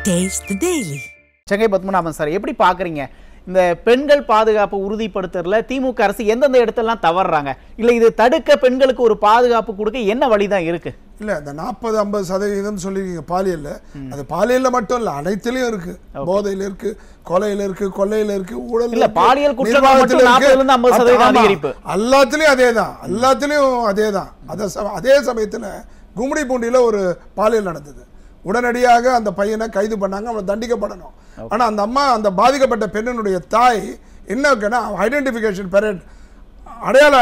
Taste the Daily. Sengai Padmanabhan sir, எப்படி பார்க்குறீங்க இந்த பெண்கள் பாதுகாப்பு உறுதிப்படுத்துறதுல திமுக அரசு எந்தெந்த இடத்தெல்லாம் தவறுறாங்க? இல்லை இது தடுக்க பெண்களுக்கு ஒரு பாதுகாப்பு கொடுக்க என்ன வழி தான் இருக்கு? இல்லை, இந்த 40-50% சொல்லியிருக்கீங்க பாலியலில். அது பாலியலில் மட்டும் இல்லை, அனைத்துலையும் இருக்கு. போதையில் இருக்கு, கொலையில் இருக்கு, கொள்ளையில் இருக்கு, ஊழல் இல்ல, பாலியல் குற்றங்கள் மட்டும் 40% அதிகரிப்பு. எல்லாத்துலேயும் அதே தான், எல்லாத்துலேயும் அதே தான். அதே சமயத்தில் கும்மிடிப்பூண்டியில் ஒரு பாலியல் நடந்தது. உடனடியாக அந்த பையனை கைது பண்ணாங்க, அவனை தண்டிக்கப்படணும். ஆனால் அந்த அம்மா, அந்த பாதிக்கப்பட்ட பெண்ணினுடைய தாய் என்ன ஐடென்டிஃபிகேஷன் பெரேட், அடையாள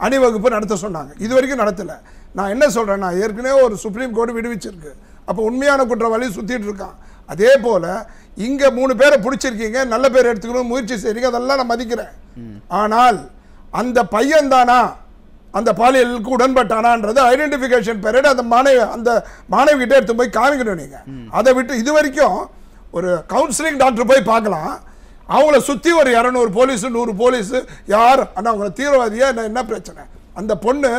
அணிவகுப்பு நடத்த சொன்னாங்க. இது வரைக்கும் நடத்தலை. நான் என்ன சொல்கிறேன்னா, ஏற்கனவே ஒரு சுப்ரீம் கோர்ட் விடுவிச்சிருக்கு. அப்போ உண்மையான குற்றவாளி சுற்றிட்டு இருக்கான். அதே போல் இங்கே 3 பேரை பிடிச்சிருக்கீங்க, நல்ல பேர் எடுத்துக்கணும் முயற்சி செய்கிறீங்க, அதெல்லாம் நான் மதிக்கிறேன். ஆனால் அந்த பையன் தானா அந்த பாலியலுக்கு உடன்பட்டானான்றது ஐடென்டிஃபிகேஷன் பெரேட் அந்த மாணவி கிட்டே எடுத்து போய் காமிக்கணும். நீங்கள் அதை விட்டு இது வரைக்கும் ஒரு கவுன்சிலிங் டாக்டர் போய் பார்க்கலாம், அவங்கள சுற்றி ஒரு 200 போலீஸு 100 போலீஸு யார் ஆனால் அவங்கள தீவிரவாதியா என்ன பிரச்சனை? அந்த பொண்ணு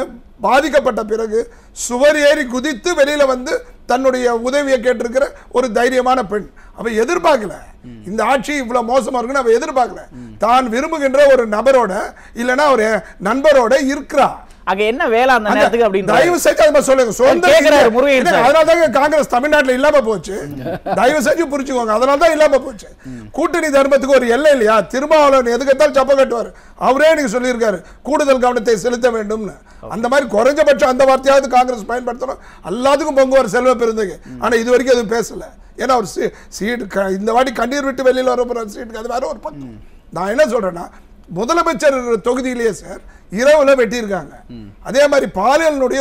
பாதிக்கப்பட்ட பிறகு சுவர் ஏறி குதித்து வெளியில் வந்து தன்னுடைய உதவியை கேட்டிருக்கிற ஒரு தைரியமான பெண். அவ எதிர்பார்க்கல இந்த ஆட்சி இவ்வளவு மோசமா இருக்குன்னு அவ எதிர்பார்க்கல. தான் விரும்புகின்ற ஒரு நபரோட இல்லைன்னா ஒரு நண்பரோட இருக்கிறா. அங்க என்ன வேலை அந்த நேரத்துக்கு அப்படின்னு தயவு செஞ்சு அதை சொல்லுங்க. அதனாலதான் காங்கிரஸ் தமிழ்நாட்டில் இல்லாம போச்சு. தயவு செஞ்சு புரிச்சுக்கோங்க, அதனாலதான் இல்லாம போச்சு. கூட்டணி தர்மத்துக்கு ஒரு எல்லை இல்லையா? திருமாவளவன் எதுக்கத்தாலும் சப்ப கட்டுவார். அவரே நீங்க சொல்லியிருக்காரு கூடுதல் கவனத்தை செலுத்த வேண்டும்னு. அந்த மாதிரி குறைஞ்சபட்சம் அந்த வார்த்தையாவது காங்கிரஸ் பயன்படுத்தணும். எல்லாத்துக்கும் பொங்குவார் செல்வ பெருந்தகை. ஆனா இது வரைக்கும் அது பேசல. ஏன்னா ஒரு சீட்டு இந்த வாட்டி கண்ணீர் விட்டு வெளியில் வர சீட்டுக்கு அது வேற ஒரு பக்கம். நான் என்ன சொல்றேன்னா, முதலமைச்சர் தொகுதியிலேயே சார் இரவுல வெட்டியிருக்காங்க. அதே மாதிரி பாலியலுடைய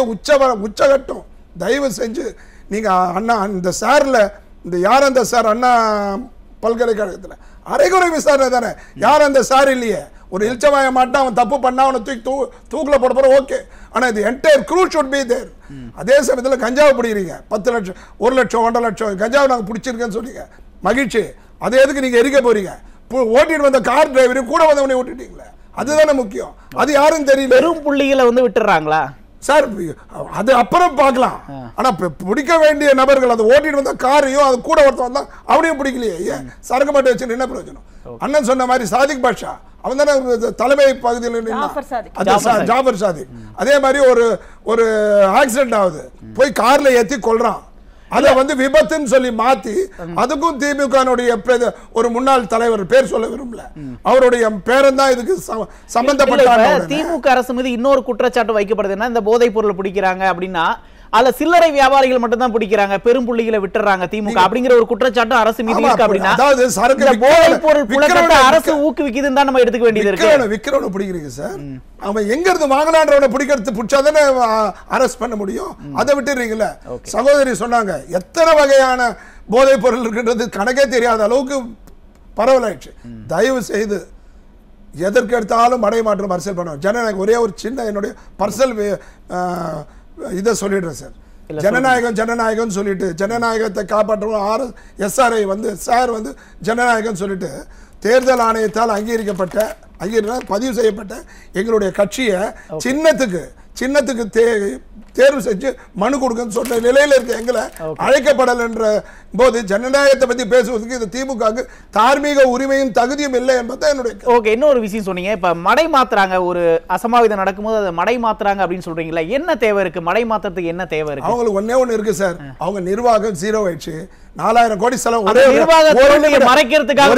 உச்சகட்டம். தயவு செஞ்சு நீங்க அண்ணா இந்த சார்ல இந்த யார் அந்த சார் அண்ணா பல்கலைக்கழகத்தில் அரைகுறை விசாரணை தானே, யார் அந்த சார் இல்லையே. ஒரு இல்ச்சவாய மாட்டா அவன் தப்பு பண்ணா அவனை தூக்கில் போட போற ஓகே. ஆனா இது entire crew should be there. அதே சமயத்தில் கஞ்சாவை பிடிக்கிறீங்க 10 லட்சம் 1 லட்சம் 1.5 லட்சம் கஞ்சாவை நாங்கள் பிடிச்சிருக்கேன்னு சொன்னீங்க, மகிழ்ச்சி. அதை எதுக்கு நீங்க எரிக்க போறீங்க? ஓட்டிட்டு வந்த கார் டிரைவரையும் கூட வந்தவனை ஓட்டிட்டீங்களே, அதுதானே முக்கியம். அது யாரும் தெரியல. பெரும் புள்ளிகளை வந்து விட்டுறாங்களா சார்? அது அப்புறம் பார்க்கலாம். ஆனா பிடிக்க வேண்டிய நபர்கள் அதை ஓட்டிட்டு வந்த காரையும் அது கூட ஒருத்தன் வந்தா அவனையும் பிடிக்கலையே. ஏன் சரக்கு மாட்டை வச்சு என்ன பிரயோஜனம்? அண்ணன் சொன்ன மாதிரி சாதிக் பாஷா அவன் தானே தலைமை பகுதியில் ஜாஃபர் சாதிக். அதே மாதிரி ஒரு ஆக்சிடென்ட் ஆகுது, போய் கார்ல ஏத்தி கொல்றான். அதை வந்து விபத்துன்னு சொல்லி மாத்தி அதுக்கும் திமுக ஒரு முன்னாள் தலைவர் பேர் சொல்ல விரும்பல, அவருடைய பேரன் தான் இதுக்கு சம்பந்தப்பட்ட. திமுக அரசு மீது இன்னொரு குற்றச்சாட்டு வைக்கப்படுதுன்னா, இந்த போதைப் பொருளை பிடிக்கிறாங்க அப்படின்னா அதுல சில்லறை வியாபாரிகள் மட்டும் தான் பிடிக்கிறாங்க, பெரும் புள்ளிகளை விட்டுறாங்க திமுக அப்படிங்கிற ஒரு குற்றச்சாட்டு அரசு மீது இருக்கு. அப்படின்னா போதைப் பொருள் புழக்கத்தை அரசு ஊக்குவிக்குதுன்னு தான் நம்ம எடுத்துக்க வேண்டியது இருக்கு. விக்கிறவனை பிடிக்கிறீங்க சார், அவன் எங்க இருந்து வாங்கலான்றவனை பிடிக்கிறது பிடிச்சாதானே அரெஸ்ட் பண்ண முடியும். அதை விட்டுறீங்களா? சகோதரி சொன்னாங்க எத்தனை வகையான போதைப் பொருள் இருக்கின்றது கணக்கே தெரியாத அளவுக்கு பரவலாயிடுச்சு. தயவு செய்து எதற்கு எடுத்தாலும் மடை மாற்றம் அரசியல் பண்ணுவோம். ஜனநாயகம் ஒரே ஒரு சின்ன என்னுடைய பர்சனல் இதை சொல்லிடுறேன் சார். ஜனநாயகம் சொல்லிட்டு ஜனநாயகத்தை காப்பாற்றவும் SRI வந்து சார் வந்து ஜனநாயகம் சொல்லிட்டு தேர்தல் ஆணையத்தால் பதிவு செய்யப்பட்ட எங்களுடைய கட்சியை சின்னத்துக்கு தேர்வு செஞ்சு மனு கொடுக்கன்னு சொன்ன நிலையில இருக்க எங்களை அழைக்கப்படல் என்ற போது ஜனநாயகத்தை பத்தி பேசுவதற்கு இந்த திமுக தார்மீக உரிமையும் தகுதியும் இல்லை என்பது என்னுடைய. ஓகே, இன்னொரு விஷயம் சொன்னீங்க, இப்ப மடை மாத்துறாங்க, ஒரு அசம்பாவிதம் நடக்கும்போது அதை மடை மாத்துறாங்க அப்படின்னு சொல்றீங்களா? என்ன தேவை இருக்கு மடை மாத்துறதுக்கு? என்ன தேவை இருக்கு? அவங்களுக்கு ஒண்ணு இருக்கு சார், அவங்க நிர்வாகம் 0 ஆயிடுச்சு. 4000 கோடி செலவு மறைக்கிறதுக்காக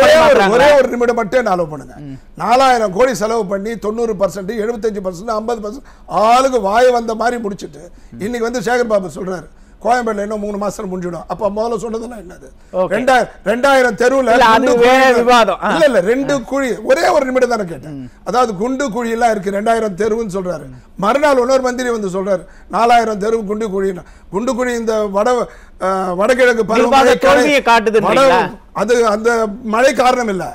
ஒரே ஒரு நிமிடம் மட்டும் அலோவ் பண்ணுங்க. 4000 கோடி செலவு பண்ணி 90%, 75%, 50% ஆளுக்கு வாய் வந்த மாதிரி முடிச்சுட்டு இன்னைக்கு வந்து சேகர் பாபு சொல்றாரு கோயம்பேடுல இன்னும் 3 மாசம் முடிஞ்சிடும். அப்ப முதல்ல சொன்னதுலாம் என்னது? 2000 தெருவுல இல்ல 2 குழி, ஒரே ஒரு நிமிடம் தானே கேட்டேன். அதாவது குண்டு குழி எல்லாம் இருக்கு, 2000 தெருவுன்னு சொல்றாரு. மறுநாள் இன்னொரு மந்திரி வந்து சொல்றாரு 4000 தெருவு குண்டு குழி. குண்டு குழி இந்த வடகிழக்கு பருவமழை அது அந்த மழை காரணம் இல்ல.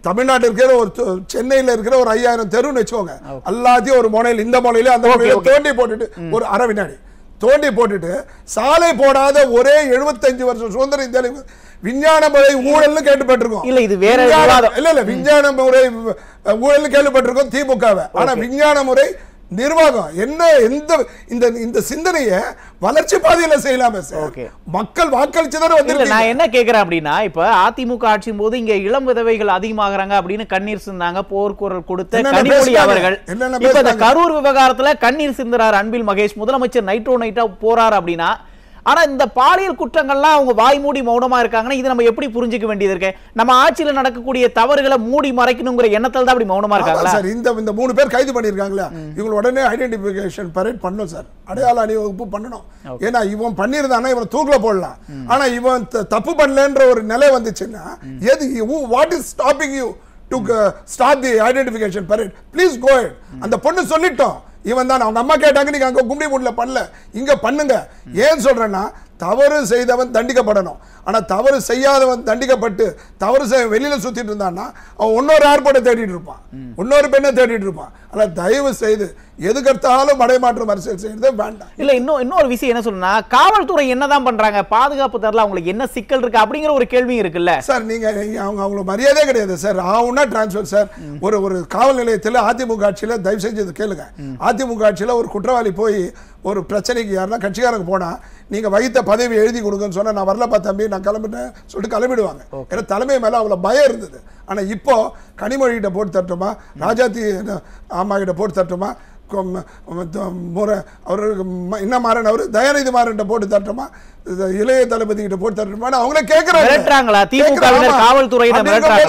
தமிழ்நாட்டில் இருக்கிற ஒரு சென்னையில இருக்கிற ஒரு 5000 தெருன்னு வச்சுக்கோங்க. எல்லாத்தையும் ஒரு முனையில் இந்த முனையில அந்த முனையில தோண்டி போட்டுட்டு ஒரு அரை வினாடி தோண்டி போட்டுட்டு சாலை போடாத ஒரே 75 வருஷம் சுதந்திர இந்தியாவில் விஞ்ஞான முறை ஊழல்னு கேட்டுப்பட்டிருக்கோம். இல்ல இது வேற இல்ல விஞ்ஞான முறை ஊழல்னு கேள்விப்பட்டிருக்கோம் திமுகவை. ஆனா விஞ்ஞான முறை நிர்வாகம் என்ன இந்த சிந்தனையை வளர்ச்சி பாதையில செய்யலாமே சார். மக்கள் வாக்களிச்சு தானே வந்து. நான் என்ன கேக்குறேன் அப்படின்னா, இப்ப அதிமுக ஆட்சியின் போது இங்க இளம் விதவைகள் அதிகமாகறாங்க அப்படின்னு கண்ணீர் சிந்தாங்க, போர்க்குரல் கொடுத்த கனிமொழி அவர்கள். இப்ப இந்த கரூர் விவகாரத்துல கண்ணீர் சிந்துறார் அன்பில் மகேஷ். முதலமைச்சர் நைட்டா போறாரு அப்படின்னா, ஆனா இந்த பாலியல் குற்றங்கள்லாம் அவங்க வாய் மூடி மௌனமா இருக்காங்கன்னா இது நம்ம எப்படி புரிஞ்சுக்க வேண்டியது இருக்கு? நம்ம ஆட்சியில நடக்கக்கூடிய தவறுகளை மூடி மறைக்கணுங்கிற எண்ணத்துல தான் அப்படி மௌனமா இருக்காங்களா சார்? இந்த 3 பேர் கைது பண்ணிருக்காங்களா, இவங்க உடனே ஐடென்டிஃபிகேஷன் பரேட் பண்ணணும் சார், அடையாள அணிவகுப்பு பண்ணணும். ஏன்னா இவன் பண்ணிருந்தானா இவன் தூக்குல போடலாம். ஆனா இவன் தப்பு பண்ணலன்ற ஒரு நிலை வந்துச்சுன்னா எது what is stopping you to start the identification parade? Please go ahead. அந்த பொண்ணு சொல்லிட்டோம், இவன் தான். அவங்க அம்மா கேட்டாங்க, நீங்க அங்க கும்படி மூட்ல பண்ணல, இங்க பண்ணுங்க. ஏன் சொல்றேன்னா, தவறு செய்தவன் தண்டிக்கப்படணும். ஆனா தவறு செய்யாதவன் தண்டிக்கப்பட்டு தவறு வெளியில சுத்திட்டு இருந்தான்னா அவன் இன்னொரு ஏர்போர்ட்டை தேடிட்டு இருப்பான், இன்னொரு பெண்ணை தேடிட்டு இருப்பான். ஆனா தயவு செய்து எதுக்கெடுத்தாலும் மடைமாற்றம் அரசியல் செய்யறது வேண்டாம். இல்ல இன்னொரு விஷயம் என்ன சொல்லணும்னா, காவல்துறை என்னதான் பண்றாங்க, பாதுகாப்பு தரல, அவங்களுக்கு என்ன சிக்கல் இருக்கு அப்படிங்கிற ஒரு கேள்வி இருக்குல்ல சார். நீங்க அவங்களுக்கு மரியாதையே கிடையாது சார். ஆவுனா transfer sir. ஒரு காவல் நிலையத்தில் அதிமுக ஆட்சியில் தயவு செஞ்சு கேளுங்க, அதிமுக ஆட்சியில் ஒரு குற்றவாளி போய் ஒரு பிரச்சனைக்கு யாருன்னா கட்சிக்காரங்க போனா நீங்க வகித்த பதவி எழுதி கொடுங்கன்னு சொன்னா, நான் வரலப்பா தம்பி நான் கிளம்பிட்டேன் சொல்லிட்டு கிளம்பிடுவாங்க. ஏன்னா தலைமை மேல அவ்வளவு பயம் இருந்தது. ஆனா இப்போ கனிமொழி கிட்ட போட்டு தட்டுமா, ராஜாத்தி அம்மா கிட்ட போட்டு தட்டுமா, அவருக்கு என்ன மாறன் அவரு தயாநிதி மாறன் போட்டு தட்டுமா, இளைய தளபதி கிட்ட போட்டு தட்டுமா, அவங்களே கேட்கறாங்க.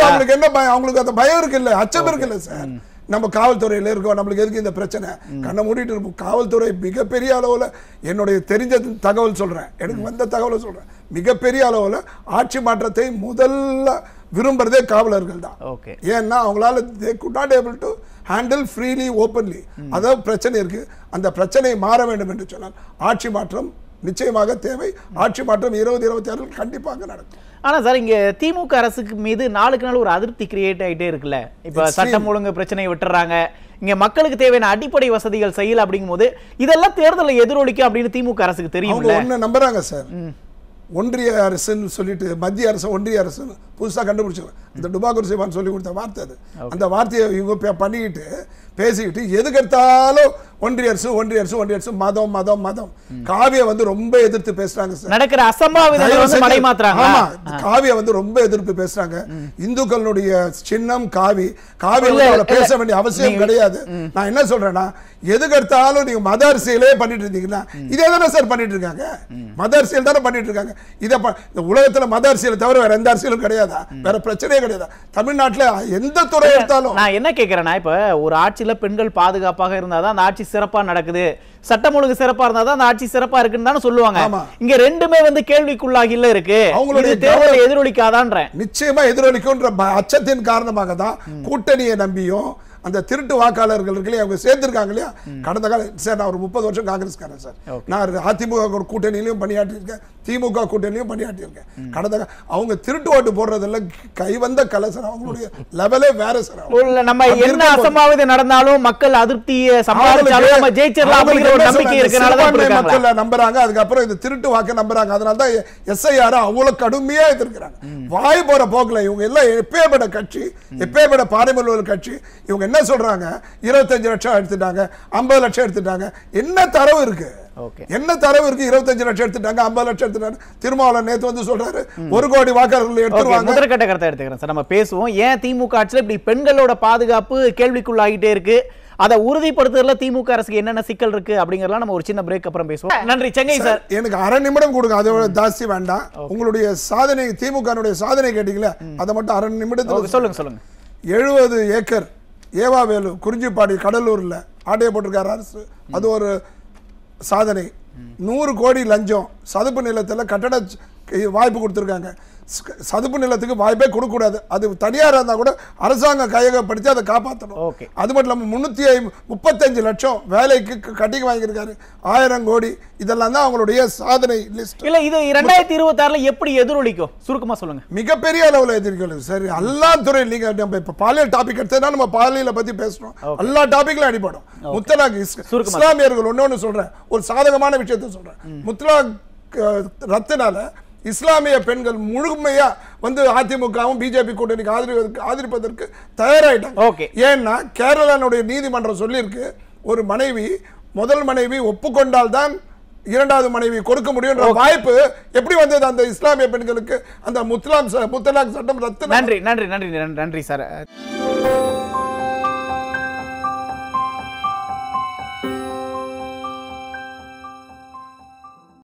அவங்களுக்கு என்ன பயம்? அவங்களுக்கு அந்த பயம் இருக்கு இல்ல, அச்சம் இருக்கு இல்ல சார். நம்ம காவல்துறையில் இருக்கோம், நம்மளுக்கு எதுக்கு இந்த பிரச்சனை? கண்ணை மூடிட்டு இருப்போம். காவல்துறை மிகப்பெரிய அளவில், என்னுடைய தெரிஞ்ச தகவல் சொல்றேன், எனக்கு வந்த தகவலை சொல்றேன், மிகப்பெரிய அளவில் ஆட்சி மாற்றத்தை முதல்ல விரும்புறதே காவலர்கள் தான். ஏன்னா அவங்களால they could not able to handle freely openly. அதான் பிரச்சனை இருக்கு. அந்த பிரச்சனை மாற வேண்டும் என்று சொன்னால் ஆட்சி மாற்றம் நிச்சயமாக தேவை. ஆட்சி மாற்றம் 2026 கண்டிப்பாக நடக்கும். ஆனா சார், இங்க திமுக அரசுக்கு மீது நாளுக்கு நாள் ஒரு அதிருப்தி கிரியேட் ஆயிட்டே இருக்குல்ல. இப்ப சட்டம் ஒழுங்கு பிரச்சனையை விட்டுறாங்க, இங்க மக்களுக்கு தேவையான அடிப்படை வசதிகள் செய்யல அப்படிங்கும் போது இதெல்லாம் தேர்தலில் எதிரொலிக்கும் அப்படின்னு திமுக அரசுக்கு தெரியும். ஒண்ணு நம்புறாங்க சார், ஒன்றிய அரசுன்னு சொல்லிட்டு மத்திய அரசு ஒன்றிய அரசு புதுசாக கண்டுபிடிச்சாங்க. அந்த டுபாக்கூர் சிவான் சொல்லி கொடுத்த வார்த்தை அது. அந்த வார்த்தையை இவங்க பண்ணிக்கிட்டு பேசிக்கிட்டு எதுக்கெடுத்தாலும் ஒன்றிய அரசு ஒன்றிய அரசு ஒன்றிய அரசு மதம் மதம் மதம். காவியை வந்து ரொம்ப எதிர்த்து பேசுறாங்க சார். நடக்கிற காவியை வந்து ரொம்ப எதிர்த்து பேசுறாங்க. இந்துக்களுடைய சின்னம் காவி, காவி பேச வேண்டிய அவசியம் கிடையாது. நான் என்ன சொல்றேன்னா, எதுக்கெடுத்தாலும் நீங்க மத அரசியலே பண்ணிட்டு இருந்தீங்கன்னா இதே தானே சார் பண்ணிட்டு இருக்காங்க. மத அரசியல் தானே பண்ணிட்டு இருக்காங்க. இந்த உலகத்துல மத அரசியல் தவிர வேற எந்த அரசியலும் கிடையாதா? வேற பிரச்சனையே கிடையாது. தமிழ்நாட்டுல எந்த துறை எடுத்தாலும். நான் என்ன கேட்கிறேன்னா, இப்ப ஒரு ஆட்சியில பெண்கள் பாதுகாப்பாக இருந்தாதான் அந்த ஆட்சி சிறப்பா நடக்குது, சட்டம் ஒழுங்கு சிறப்பா இருந்தாதான் அந்த ஆட்சி சிறப்பா இருக்குன்னு சொல்லுவாங்க. இங்க ரெண்டுமே வந்து கேள்விக்குள்ளாகி இல்ல இருக்கு. அவங்களுடைய தேர்தலை எதிரொலிக்காதான்ற நிச்சயமா எதிரொலிக்கும்ன்ற அச்சத்தின் காரணமாக தான் கூட்டணியை நம்பியும் அந்த திருட்டு வாக்காளர்கள் இருக்கலையே அவங்க சேர்த்திருக்காங்க இல்லையா. கடந்த காலம் சார், நான் ஒரு 30 வருஷம் காங்கிரஸ்காரன் சார். நான் அதிமுக கூட்டணியிலையும் பணியாற்றிருக்கேன், திமுக கூட்டணியிலையும் பணியாற்றிருக்கேன். கடந்த அவங்க திருட்டு ஓட்டு போடுறதுல கைவந்த கலை சார். அவங்களுடைய லெவலே வேற சார். நம்ம என்ன அசம்பாவிதம் நடந்தாலும் மக்கள் அதிருப்தியை சமாளிச்சாலும் நம்ம ஜெயிச்சிரலாம் அப்படிங்கிற ஒரு நம்பிக்கை இருக்கனால மக்கள் நம்புறாங்க. அதுக்கப்புறம் இந்த திருட்டு வாக்க நம்புறாங்க. அதனால தான் எஸ்ஐஆர் அவ்வளவு கடுமையா எதிர்க்கிறாங்க. வாய் போற போக்குல இவங்க எல்லாம் எப்பேற்பட்ட கட்சி, எப்பேற்பட்ட பாரம்பரிய கட்சி. இவங்க என்ன சொல்றாங்க, 25 லட்சம் எடுத்துட்டாங்க, 50 லட்சம் எடுத்துட்டாங்க. என்ன தரவு இருக்கு? என்ன தரவு இருக்கு? 25 லட்சம் எடுத்துட்டாங்க, 50 லட்சம் எடுத்துட்டாங்க. திருமாவளவன் நேத்து வந்து சொல்றாரு 1 கோடி வாக்காளர்கள் எடுத்துருவாங்க. முதற்கட்ட கருத்தை எடுத்துக்கிறேன் சார். நம்ம பேசுவோம், ஏன் திமுக ஆட்சியில் இப்படி பெண்களோட பாதுகாப்பு கேள்விக்குள்ளாகிட்டே இருக்கு, அதை உறுதிப்படுத்துறதுல திமுக அரசுக்கு என்னென்ன சிக்கல் இருக்கு அப்படிங்கறதெல்லாம் நம்ம ஒரு சின்ன பிரேக் அப்புறம் பேசுவோம். நன்றி செங்கை சார். எனக்கு 1/2 நிமிடம் கொடுங்க, அதோட ஜாஸ்தி வேண்டாம். உங்களுடைய சாதனை, திமுக சாதனை கேட்டீங்களா, அதை மட்டும் 1/2 நிமிடத்துல சொல்லுங்க. 70 ஏக்கர் ஏவாவேலு குறிஞ்சிப்பாடி கடலூர்ல ஆட்டைய போட்டிருக்காரு அரசு. அது ஒரு சாதனை. 100 கோடி லஞ்சம் சதுப்பு நிலத்துல கட்டட வாய்ப்பு கொடுத்திருக்காங்க. சதுப்பு நிலத்துக்கு வாய்ப்பே கொடுக்க கூடாது. அது தனியார் இருந்தா கூட அரசாங்கம் கையகப்படுத்தி அதை காப்பாற்றணும். அது மட்டும் இல்லாம 335 லட்சம் வேலைக்கு கட்டிக்கு வாங்கியிருக்காரு. 1000 கோடி. இதெல்லாம் தான் அவங்களுடைய சாதனை லிஸ்ட். இல்ல இது 2026ல எப்படி எதிரொலிக்கும் சுருக்கமா சொல்லுங்க. மிகப்பெரிய அளவுல எதிர்கொள்ளும். சரி, எல்லா துறையும் நீங்க நம்ம இப்ப பாலியல் டாபிக் எடுத்தா நம்ம பாலியல பத்தி பேசுறோம். எல்லா டாபிக்லயும் அடிபடும். முத்தலாக் இஸ்லாமியர்கள் ஒன்னொன்னு சொல்றேன், ஒரு சாதகமான விஷயத்தை சொல்றேன். முத்தலாக் ரத்துனால இஸ்லாமிய பெண்கள் முழுமையா வந்து அதிமுகவும் பிஜேபி கூட்டணிக்கு ஆதரிப்பதற்கு தயாராயிட்டாங்க. ஏன்னா கேரளாவுடைய நீதிமன்றம் சொல்லியிருக்கு, ஒரு மனைவி முதல் மனைவி ஒப்புக்கொண்டால் தான் இரண்டாவது மனைவி கொடுக்க முடியும்ன்ற வாய்ப்பு எப்படி வந்தது அந்த இஸ்லாமிய பெண்களுக்கு? அந்த முத்தலாக் சட்டம் ரத்து. நன்றி நன்றி நன்றி நன்றி சார்.